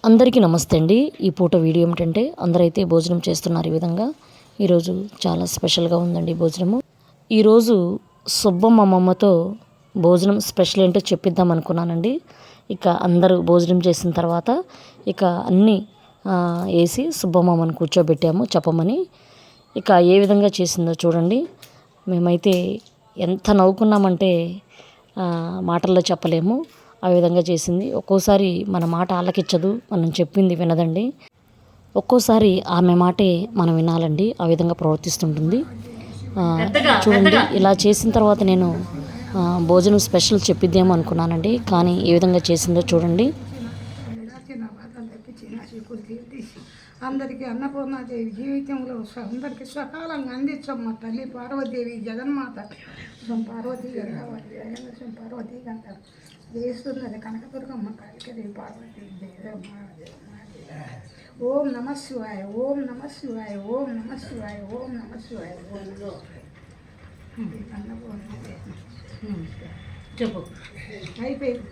అందరికీ నమస్తే అండి. ఈ పూట వీడియో ఏమిటంటే అందరైతే భోజనం చేస్తున్నారు. ఈ విధంగా ఈరోజు చాలా స్పెషల్గా ఉందండి భోజనము. ఈరోజు సుబ్బమ్మ అమ్మమ్మతో భోజనం స్పెషల్ ఏంటో చెప్పిద్దాం అనుకున్నానండి. ఇక అందరూ భోజనం చేసిన తర్వాత ఇక అన్నీ వేసి సుబ్బమ్మమ్మని కూర్చోబెట్టాము చెప్పమని. ఇక ఏ విధంగా చేసిందో చూడండి. మేమైతే ఎంత నవ్వుకున్నామంటే మాటల్లో చెప్పలేము. ఆ విధంగా చేసింది. ఒక్కోసారి మన మాట ఆలకించదు, మనం చెప్పింది వినదండి. ఒక్కోసారి ఆమె మాటే మనం వినాలండి. ఆ విధంగా ప్రవర్తిస్తుంటుంది. చూడండి, ఇలా చేసిన తర్వాత నేను భోజనం స్పెషల్ చెప్పిద్దేమో అనుకున్నానండి. కానీ ఏ విధంగా చేసిందో చూడండి. అందరికీ అన్నపూర్ణాదేవి జీవితంలో అందరికీ సకాలంగా అందించమ్మ తల్లి పార్వతీదేవి జగన్మాత పార్వతీ పార్వతీ గంట చేస్తున్నది కనకదుర్గమ్మ కాళికదేవి పార్వతీ ఓం నమ శివాయ, ఓం నమ శివాయ, ఓం నమ శివాయ, ఓం నమ శివాయ. చెప్పు అయిపోయింది.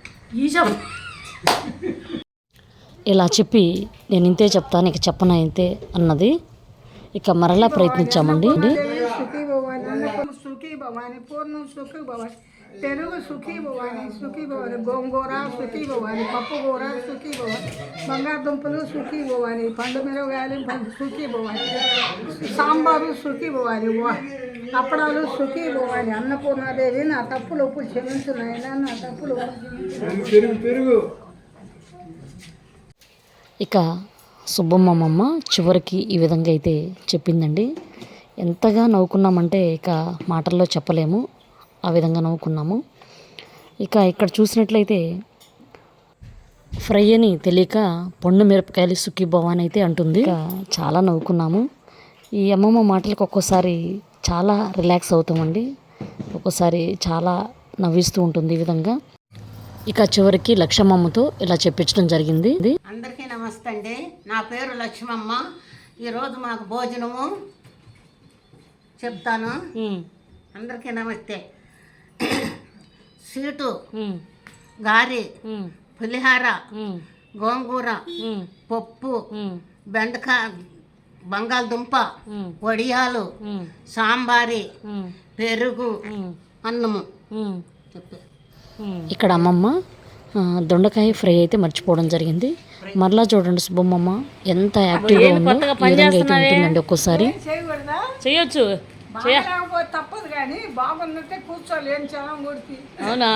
ఇలా చెప్పి నేను ఇంతే చెప్తాను, ఇక చెప్పను ఇంతే అన్నది. ఇక మరలా ప్రయత్నించామండి. సుఖీ భవాని, అన్నపూర్ణ సుఖీ భవాని, పూర్ణం సుఖీ భవాని, పెరుగు సుఖీ భవాని, సుఖీ భవాని, గోంగూర సుఖీ భవాని, పప్పు కూర సుఖీ భవాని, బంగాళదుంపలు సుఖీ భవాని, పండు మిరపకాయలు సుఖీ భవాని, సాంబారు సుఖీ భవాని, అప్పడాలు సుఖీ భవాని. అన్నపూర్ణాదేవి నా తప్పులు ఉప్పు క్షమించున్నాయన, నా తప్పులు పెరుగు. ఇక సుబ్బమ్మమ్మ చివరికి ఈ విధంగా అయితే చెప్పిందండి. ఎంతగా నవ్వుకున్నామంటే ఇక మాటల్లో చెప్పలేము. ఆ విధంగా నవ్వుకున్నాము. ఇక ఇక్కడ చూసినట్లయితే ఫ్రై అని తెలియక పండు మిరపకాయలు సుఖీ భవాని అయితే అంటుంది. ఇక చాలా నవ్వుకున్నాము. ఈ అమ్మమ్మ మాటలకు ఒక్కోసారి చాలా రిలాక్స్ అవుతామండి. ఒక్కోసారి చాలా నవ్విస్తూ ఉంటుంది ఈ విధంగా. ఇక చివరికి లక్ష్మమ్మతో ఇలా చెప్పించడం జరిగింది. అందరికీ నమస్తే అండి. నా పేరు లక్ష్మమ్మ. ఈరోజు మాకు భోజనము చెప్తాను. అందరికీ నమస్తే. స్వీటు, గారి, పులిహార, గోంగూర, పప్పు, బెండకాయ, బంగాళదుంప, వడియాలు, సాంబారి, పెరుగు, అన్నము చెప్పు. ఇక్కడ అమ్మమ్మ దొండకాయ ఫ్రై అయితే మర్చిపోవడం జరిగింది. మరలా చూడండి సుబ్బమ్మమ్మ ఎంత యాక్టివ్గా ఉందో. ఈ విధంగా అయితే ఉంటుందండి. ఒక్కోసారి చేయొచ్చు, తప్పదు కానీ బాగుందంటే కూర్చోలేని చాలా కొడుతుంది. అవునా?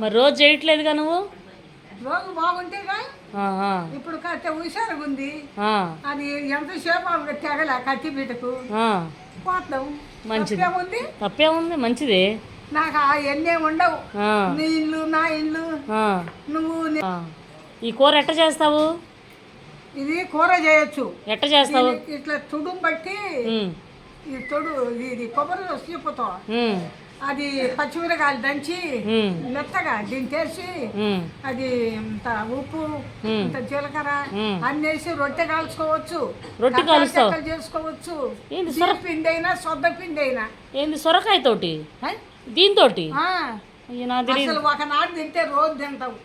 మరి రోజు చేయట్లేదుగా నువ్వు? రోజు బాగుంటేగా. ఇప్పుడు కట్టే హుషారుగా ఉంది. అది ఎంతసేపు తెగలే కత్తి బిడ్డకు పోతాం. మంచిది, తప్పేముంది, మంచిది. నాకు అవన్నీ ఉండవు. నీ ఇల్లు నా ఇల్లు. నువ్వు ఈ కూర ఎట్ట చేస్తావు? ఇది కూర చేయొచ్చు. ఎట్ట చేస్తావు? ఇట్లా తుడుం బట్టి ఈ ఇది కొబ్బరి చీపుతాం. అది పచ్చిమిరకాయలు దంచి మెత్తగా దించేసి అది ఇంత ఉప్పు, ఇంత జీలకర్ర అన్నేసి రొట్టె కాల్చుకోవచ్చు. రొట్టె కాలుస్తావు? చేసుకోవచ్చు. పిండి అయినా సొద్ద పిండి అయినా. ఏంది సొరకాయ తోటి? దీంతో అసలు ఒకనాడు తింటే రోజు తింటావు.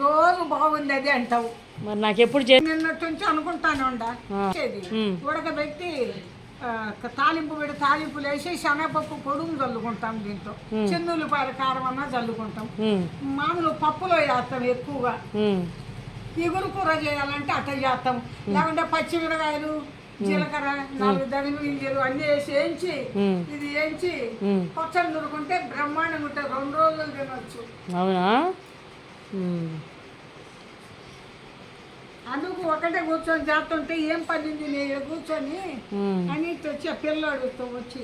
రోజు బాగుంది అది అంటావు. మరి నాకు ఎప్పుడు నిన్నటి నుంచి అనుకుంటాను ఉడకబెట్టి తాలింపులు వేసి శనగపప్పు పొడుగు చల్లుకుంటాం. దీంట్లో చిన్నులపాయల కారం అన్నా చల్లుకుంటాం. మామూలు పప్పులో వేస్తాం ఎక్కువగా. ఇగురు కూర చేయాలంటే అట్లా చేస్తాం. లేకుంటే పచ్చిమిరకాయలు, జీలకర్ర, 4 ధనియాల గింజలు అన్ని వేసి వేయించి ఇది వేయించి పచ్చడి నూరుకుంటే బ్రహ్మాండంగా ఉంటుంది. 2 రోజులు తినొచ్చు. అవునా? అందుకు ఒకటే కూర్చొని చేస్తుంటే ఏం పడింది నేను కూర్చొని అని వచ్చి పిల్లడుతో వచ్చి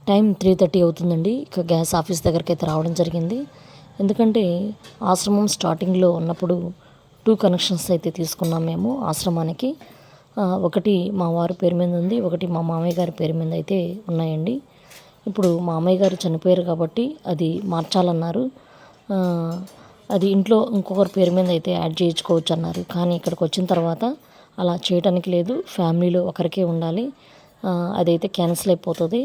టైం 3:30 అవుతుందండి. ఇక గ్యాస్ ఆఫీస్ దగ్గరికి అయితే రావడం జరిగింది. ఎందుకంటే ఆశ్రమం స్టార్టింగ్లో ఉన్నప్పుడు 2 కనెక్షన్స్ అయితే తీసుకున్నాం మేము ఆశ్రమానికి. ఒకటి మా వారి పేరు మీద ఉంది, ఒకటి మా మామయ్య గారి పేరు మీద అయితే ఉన్నాయండి. ఇప్పుడు మా అమ్మయ్య గారు చనిపోయారు కాబట్టి అది మార్చాలన్నారు. అది ఇంట్లో ఇంకొకరి పేరు మీద అయితే యాడ్ చేయించుకోవచ్చు అన్నారు. కానీ ఇక్కడికి వచ్చిన తర్వాత అలా చేయడానికి లేదు, ఫ్యామిలీలో ఒకరికే ఉండాలి, అదైతే క్యాన్సిల్ అయిపోతుంది.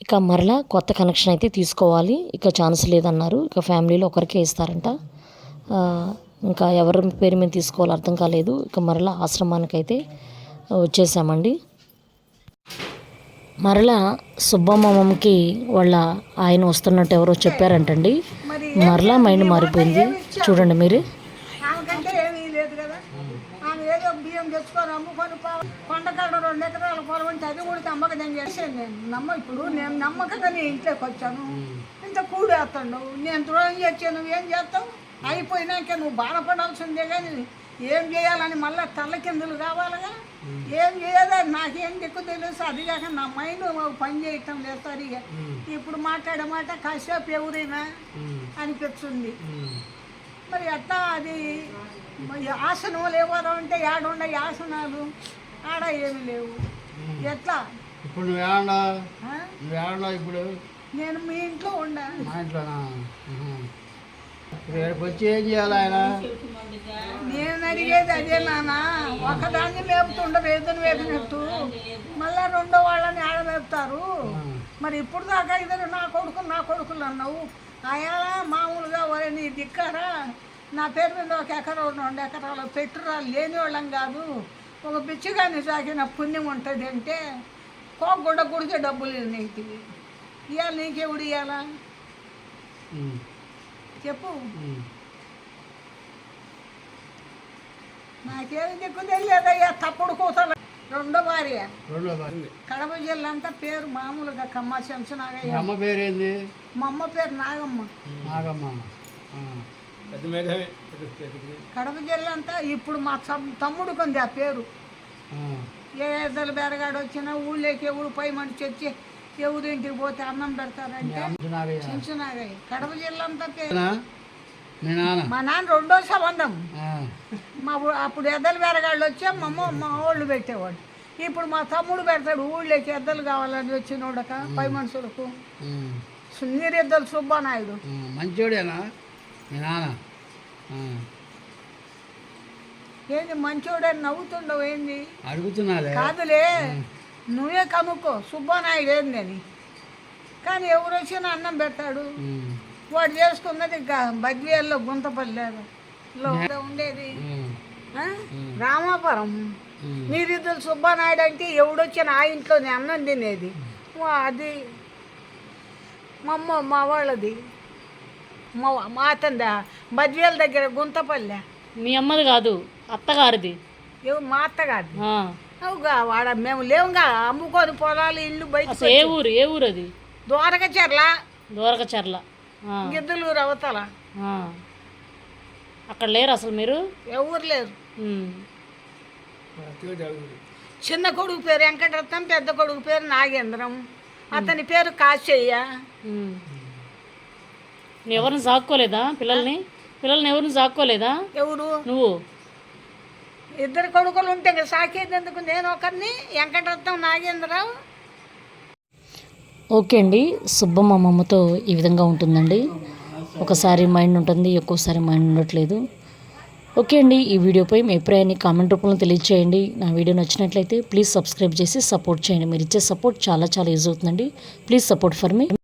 ఇక మరలా కొత్త కనెక్షన్ అయితే తీసుకోవాలి. ఇక ఛాన్స్ లేదన్నారు. ఇక ఫ్యామిలీలో ఒకరికే ఇస్తారంట. ఇంకా ఎవరి పేరు మీద తీసుకోవాలో అర్థం కాలేదు. ఇక మరలా ఆశ్రమానికైతే వచ్చేసామండి. మరలా సుబ్బమ్మమ్మకి వాళ్ళ ఆయన వస్తున్నట్టు ఎవరో చెప్పారంటండి. మరలా మైండ్ మారిపోయింది. చూడండి మీరు. ఆమెకంటే ఏమీ లేదు కదా. ఆమె ఏదో బియ్యం తెచ్చుకొని అమ్ముకొని కొండకాడ 2 ఎకరాల పొలం ఉంటే అది కూడా నమ్మకం చేసాను నేను. ఇప్పుడు నేను నమ్మకంగా నీ ఇంట్లోకి వచ్చాను. ఇంత కూడేస్తాడు. నేను ద్రోహం చేసాను. నువ్వేం చేస్తావు? అయిపోయినాక నువ్వు బాధపడాల్సిందే కానీ ఏం చేయాలని మళ్ళీ తల్ల కిందులు కావాలిగా. ఏం చేయదా నాకేం దిక్కు తెలుసు. అది కాక నా మైండ్ పని చేయటం లేదు సరిగా. ఇప్పుడు మాట్లాడే మాట కాసేపు ఎవరైనా అనిపిస్తుంది. మరి ఎట్లా అది ఆసనాలు ఎవరో అంటే ఏడుండ ఆసనాలు ఆడ ఏమి లేవు. ఎట్లా ఇప్పుడు నువ్వు ఇప్పుడు నేను మీ ఇంట్లో ఉండా. మా ఇంట్లోనా? ఇక్కడికి వచ్చి ఏం చేయాలి ఆయన? నేను అడిగేది అదే నాన్న. ఒకదాన్ని మేపుతుండరు ఎదురు వేపినట్టు మళ్ళా 2వ వాళ్ళని ఆడ మేపుతారు. మరి ఇప్పుడు దాకా ఇద్దరు నా కొడుకులు అన్నావు. అయ్యా మామూలుగా ఒరే నీ దిక్కారా, నా పేరు మీద 1 ఎకరం 2 ఎకరాలు పెట్టురా లేని వాళ్ళం కాదు. ఒక బిచ్చగాన్ని సాగిన పుణ్యం ఉంటుంది అంటే కోగొడ్డ గుడితే డబ్బులు నీటివి ఇవ్వాలి. నీకెవడు ఇవ్వాలా చెప్పు? నాకేమి దిక్కు తెలియదయ్యా. తప్పుడు కూతలు 2వ భార్య కడప జిల్లా అంతా పేరు మామూలుగా కమ్మ శంసనాగయ్య. అమ్మ పేరేంది? మా అమ్మ పేరు నాగమ్మ. కడప జిల్లా అంతా ఇప్పుడు మా తమ్ముడికి ఉంది ఆ పేరు. ఏ ఎద్దలు బెరగాడు వచ్చినా ఊళ్ళోకి ఎవరు పై మనిషి వచ్చి ఎవరు ఇంటికి పోతే అన్నం పెడతారంటే శంసనాగయ్య. కడప జిల్లా అంతా పేరు. మా నాన్న 2వ సంబంధం. అప్పుడు ఎద్దలు బెరగాళ్ళు వచ్చి మా వాళ్ళు పెట్టేవాడు. ఇప్పుడు మా తమ్ముడు పెడతాడు. ఊళ్ళోకి ఎద్దలు కావాలని వచ్చినోడక పై మనుషులకు. నీరెద్దలు సుబ్బానాయుడు. మంచోడేనా మీ నాన్న? ఏంది మంచోడని నవ్వుతుండవు ఏంది? అడుగుతున్నాలే. కాదులే నువ్వే కనుక్కో సుబ్బానాయుడు ఏంది అని. కానీ ఎవరు వచ్చినా అన్నం పెడతాడు. వాడు చేసుకున్నది బద్వేల్లో గుంతపల్లిలో ఉండేది రామాపురం. నీరిద్దరు సుబ్బానాయుడు అంటే ఎవడొచ్చినా ఆ ఇంట్లోనే అన్నం తినేది. అది మా వాళ్ళది మా అతందా బద్వేల దగ్గర గుంతపల్లె. మీ అమ్మది కాదు, అత్తగారిది. మా అత్తగారి అవుగా. వాడ మేము లేవుగా అమ్ముకొని పొలాలు ఇల్లు బయట. ఏ ఊరు అది? దూరకచర్ల గిద్దలూరు అవతల. అక్కడ లేరు అసలు మీరు? ఎవరు లేరు. చిన్న కొడుకు పేరు వెంకటరత్నం, పెద్ద కొడుకు పేరు నాగేంద్రం, అతని పేరు కాశయ్య. నువ్వు ఎవరిని సాక్కోలేదా? పిల్లల్ని ఎవరిని సాక్కోలేదా? ఎవరు? నువ్వు. 2 కొడుకులు ఉంటే సాకేది ఎందుకు? నేను ఒకరిని, వెంకటరత్నం, నాగేంద్రరావు. ఓకే అండి. సుబ్బమ్మమ్మతో ఈ విధంగా ఉంటుందండి. ఒకసారి మైండ్ ఉంటుంది, ఒక్కోసారి మైండ్ ఉండట్లేదు. ఓకే అండి. ఈ వీడియోపై మీ అభిప్రాయాన్ని కామెంట్ రూపంలో తెలియజేయండి. నా వీడియో నచ్చినట్లయితే ప్లీజ్ సబ్స్క్రైబ్ చేసి సపోర్ట్ చేయండి. మీరు ఇచ్చే సపోర్ట్ చాలా యూజ్ అవుతుందండి. Please support for me.